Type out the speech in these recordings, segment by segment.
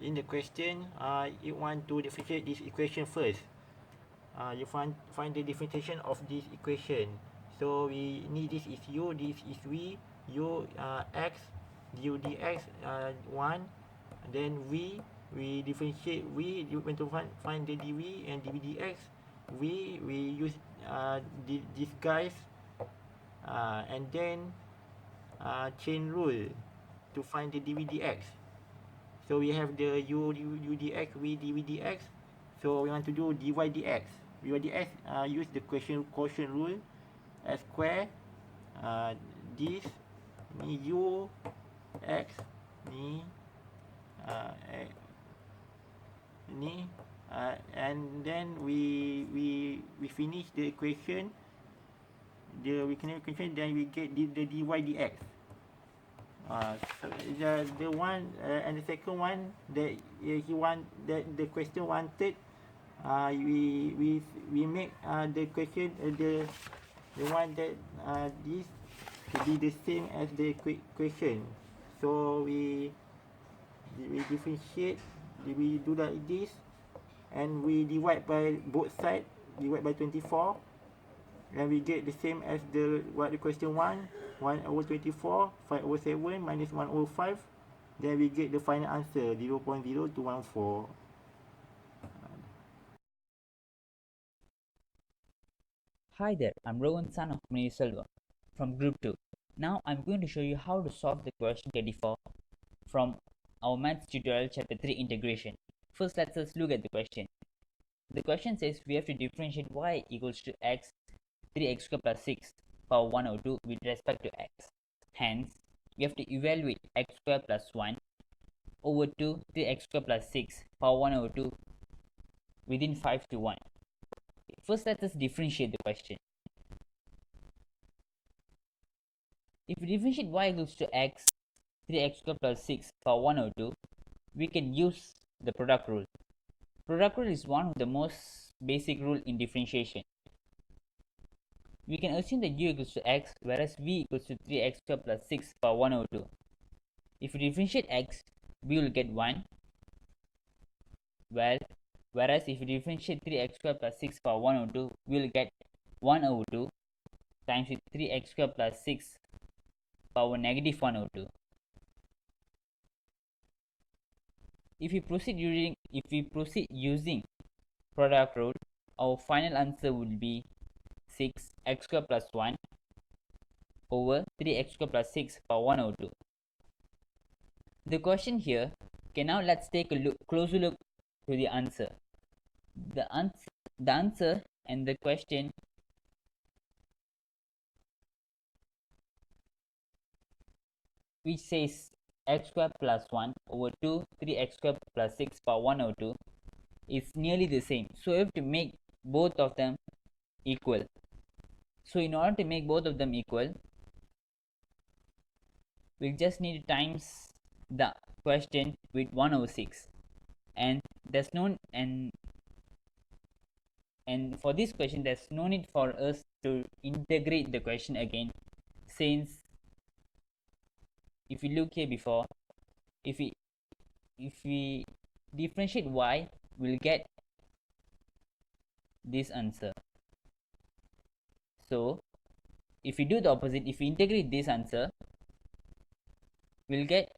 in the question, you want to differentiate this equation first. You find the differentiation of this equation. So we need this is u, this is v, u x, du dx 1. Then we differentiate v, you want to find the dv and dv dx. We use these guys, and then chain rule to find the dv dx. So we have the u dx, v dv dx. So we want to do dy dx. Dy dx, use the quotient rule, s square, this ni u x ni ni, and then we finish the equation, the equation, then we get the dy dx. So the one and the second one that he want, that the question wanted, we make the question, the one that this to be the same as the question. So we differentiate, we do like this, and we divide by both sides, divide by 24, and we get the same as the what the question 1 over 24, 5 over 7 minus 1 over 5. Then we get the final answer 0.0214. Hi there, I'm Rowan, son of Mini Silva from Group 2. Now I'm going to show you how to solve the question 34 from our maths tutorial chapter 3 integration. First, let's just look at the question. The question says we have to differentiate y equals to x 3x squared plus 6 power 1 over 2 with respect to x. Hence, we have to evaluate x squared plus 1 over 2 3x squared plus 6 power 1 over 2 within 5 to 1. First, let us differentiate the question. If we differentiate y equals to x 3x squared plus 6 power 1 over 2, we can use the product rule. Product rule is one of the most basic rule in differentiation. We can assume that u equals to x, whereas v equals to 3x squared plus 6 power 1 over 2. If we differentiate x, we will get 1. Whereas if we differentiate 3x squared plus 6 power 1 over 2, we will get 1 over 2 times with 3x squared plus 6 power negative 1 over 2. If we proceed using product rule, our final answer would be 6x squared plus 1 over 3x squared plus 6 power 1 over 2. The question here, okay, now let's take a closer look to the answer. The answer and the question which says x squared plus 1 over 2 3x squared plus 6 power 1 over 2 is nearly the same. So we have to make both of them equal. So in order to make both of them equal, we just need to times the question with 1 over 6, and there's no and for this question there's no need for us to integrate the question again, since if you look here before, if we differentiate y, we'll get this answer. So if we do the opposite, if we integrate this answer, we'll get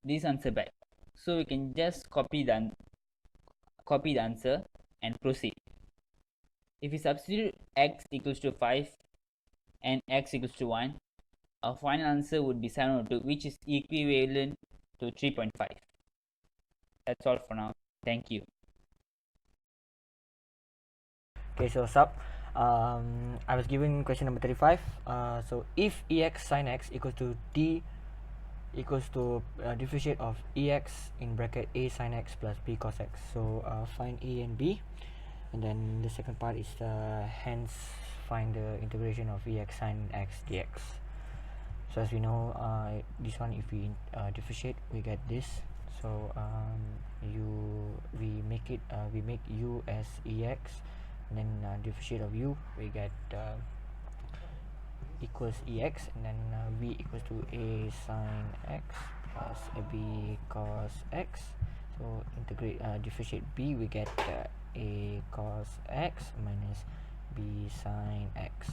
this answer back. So we can just copy the answer and proceed. If we substitute x equals to 5 and x equals to 1, our final answer would be 702, which is equivalent to 3.5. That's all for now. Thank you. Okay, so sup, I was given question number 35. So if ex sin x equals to d equals to differentiate of ex in bracket a sin x plus b cos x. So find a and b, and then the second part is hence find the integration of ex sin x dx. So as we know, this one, if we differentiate, we get this. So we make u as ex, and then differentiate of u, we get equals ex, and then v equals to a sin x plus b cos x. So integrate, differentiate b, we get a cos x minus b sine x.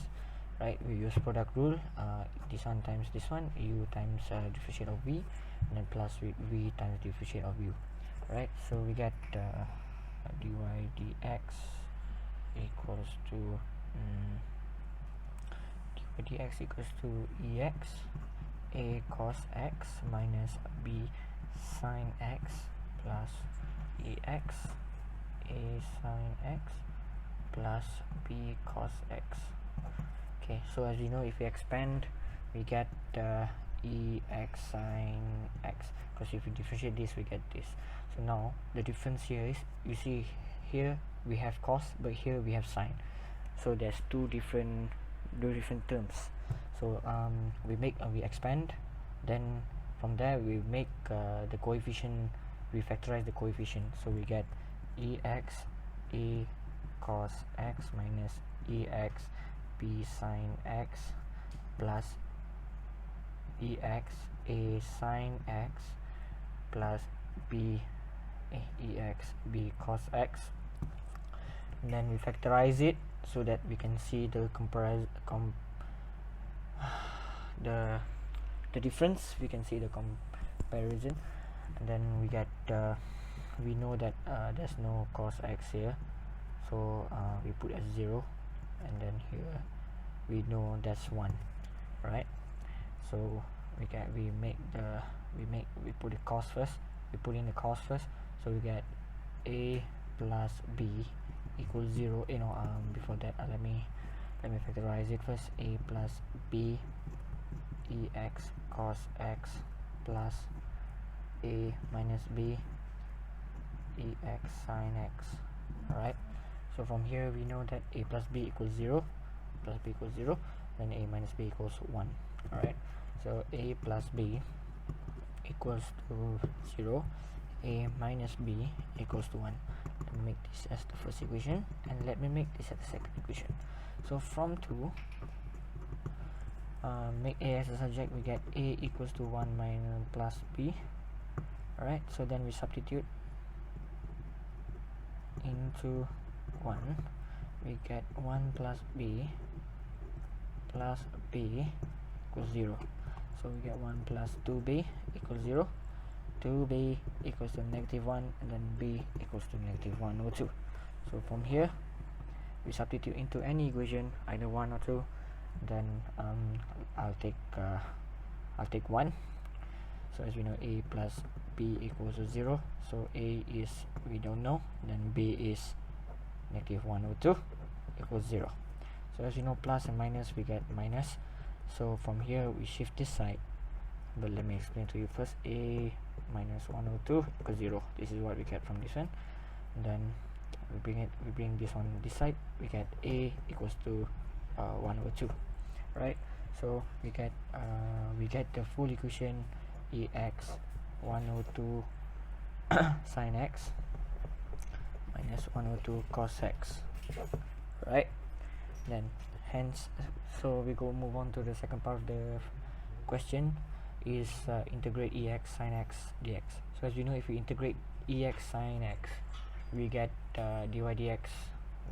Right, we use product rule, this one times this one, u times differentiate of v, and then plus v times differentiate of u. Right, so we get dy dx equals to dy dx equals to ex a cos x minus b sine x plus ex a sine x plus b cos x. Okay, so as you know, if we expand, we get ex sine x, because if we differentiate this, we get this. So now the difference here is, you see here we have cos, but here we have sine, so there's two different terms. So we expand, then from there we make the coefficient, we factorize the coefficient, so we get ex a cos x minus ex b sine x plus ex a sine x plus ex b cos x, and then we factorize it so that we can see the the difference, we can see the comparison, and then we get we know that there's no cos x here, so we put as 0, and then here we know that's 1, right? So we put the cos first, we put in the cos first, so we get a plus b equals 0. Before that, let me factorize it first. A plus b ex cos x plus a minus b ex sine x. Alright, so from here we know that a plus b equals 0, then a minus b equals 1. Alright, so a plus b equals to 0, a minus b equals to 1. Let me make this as the first equation, and let me make this as the second equation. So from 2, make a as a subject, we get a equals to 1 minus plus b. Alright, so then we substitute into 1, we get 1 plus b equals 0. So we get 1 plus 2b equals 0, 2b equals to -1, and then b equals to -1/2. So from here we substitute into any equation, either 1 or 2, then I'll take 1. So as we know, a plus b equals to 0, so a is, we don't know, then b is -1/2 equals 0. So as you know, plus and minus, we get minus, so from here we shift this side, but let me explain to you first. A minus 1/2 equals 0. This is what we get from this one, and then we bring this one this side, we get a equals to 1/2. Right, so we get the full equation, ex 1/2 sine x minus 1/2 cos x. Right, then hence, so we move on to the second part of the question, is integrate ex sine x dx. So as you know, if we integrate ex sine x, we get dy dx,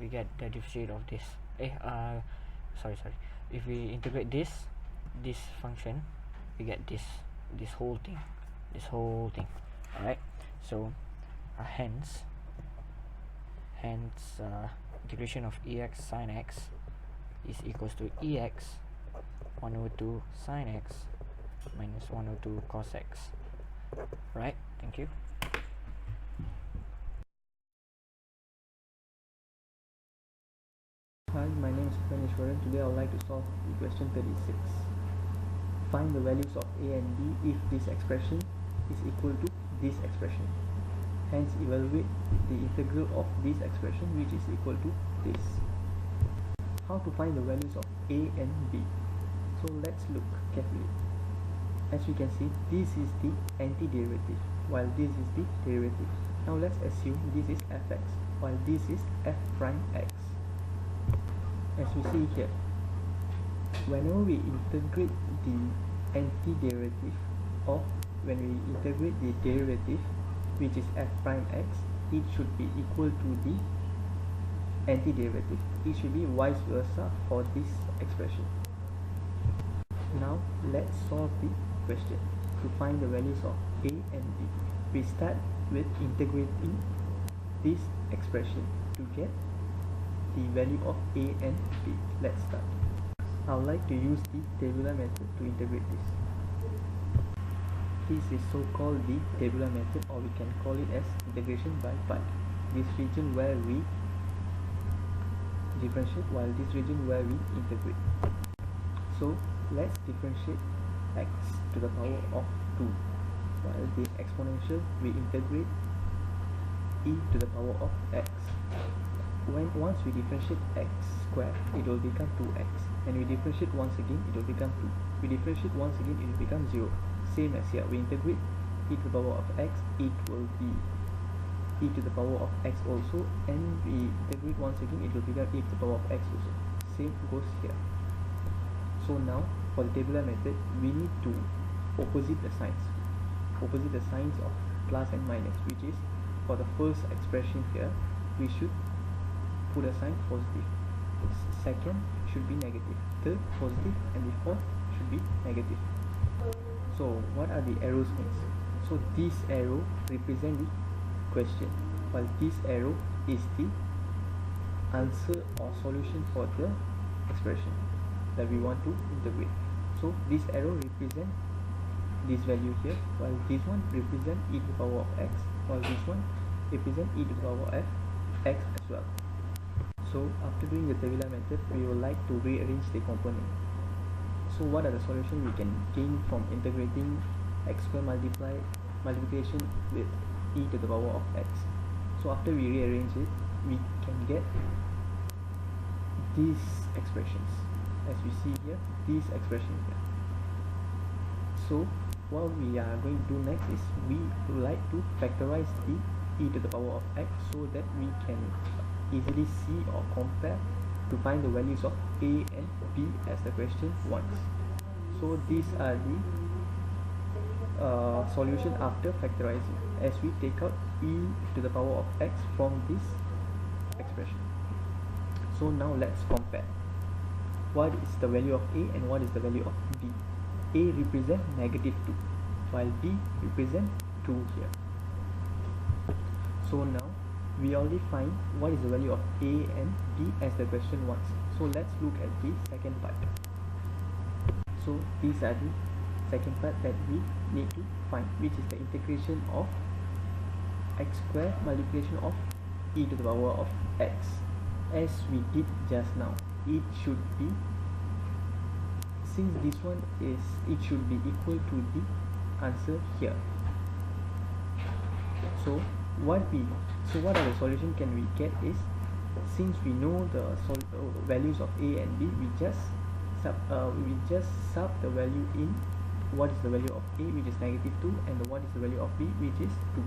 we get the differentiate of this. Sorry, if we integrate this function, we get this whole thing. Alright, so hence integration of ex sine x is equals to ex 1/2 sine x minus 1/2 cos x. Right, thank you. Hi, my name is Panishwaran. Today I would like to solve the question 36. Find the values of a and b if this expression is equal to this expression. Hence, evaluate the integral of this expression which is equal to this. How to find the values of a and b? So let's look carefully. As we can see, this is the antiderivative while this is the derivative. Now let's assume this is fx while this is f prime x. As we see here, whenever we integrate the antiderivative of when we integrate the derivative, which is f prime x, it should be equal to the antiderivative. It should be vice versa for this expression. Now let's solve the question to find the values of a and b. We start with integrating this expression to get the value of a and b. Let's start. I would like to use the tabular method to integrate this. This is so called the tabular method, or we can call it as integration by part. This region where we differentiate, while this region where we integrate. So let's differentiate x to the power of 2, while this exponential we integrate e to the power of x. Once we differentiate x squared, it will become 2x, and we differentiate once again, it will become 2. We differentiate once again, it will become 0. Same as here, we integrate e to the power of x, it will be e to the power of x also, and we integrate once again, it will become e to the power of x also. Same goes here. So now for the tabular method, we need to opposite the signs of plus and minus, which is for the first expression here, we should put a sign positive, second should be negative, third positive, and the fourth should be negative. So what are the arrows means? So this arrow represent the question, while this arrow is the answer or solution for the expression that we want to integrate. So this arrow represent this value here, while this one represent e to the power of x, while this one represent e to the power of x as well. So after doing the tabular method, we would like to rearrange the component. So what are the solutions we can gain from integrating x square multiplication with e to the power of x? So after we rearrange it, we can get these expressions, as we see here, these expressions here. So what we are going to do next is we would like to factorize the e to the power of x, so that we can easily see or compare to find the values of a and b as the question wants. So these are the solution after factorizing, as we take out e to the power of x from this expression. So now let's compare. What is the value of a and what is the value of b? A represent negative 2, while b represent 2 here. So now we already find what is the value of a and b as the question wants. So let's look at the second part. So these are the second part that we need to find, which is the integration of x square multiplication of e to the power of x. As we did just now, it should be, since this one is, it should be equal to the answer here. So what are the solution can we get is, since we know the values of a and b, we just sub the value in what is the value of a, which is negative 2, and what is the value of b, which is 2.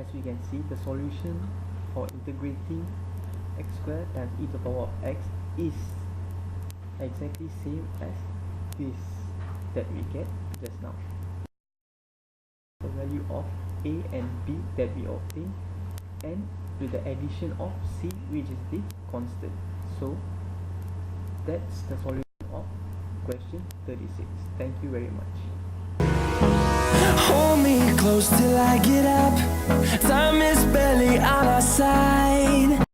As we can see, the solution for integrating x squared times e to the power of x is exactly same as this that we get just now. The value of a and b that we obtain, and with the addition of c, which is the constant. So that's the solution of question 36. Thank you very much. Hold me close till I get up.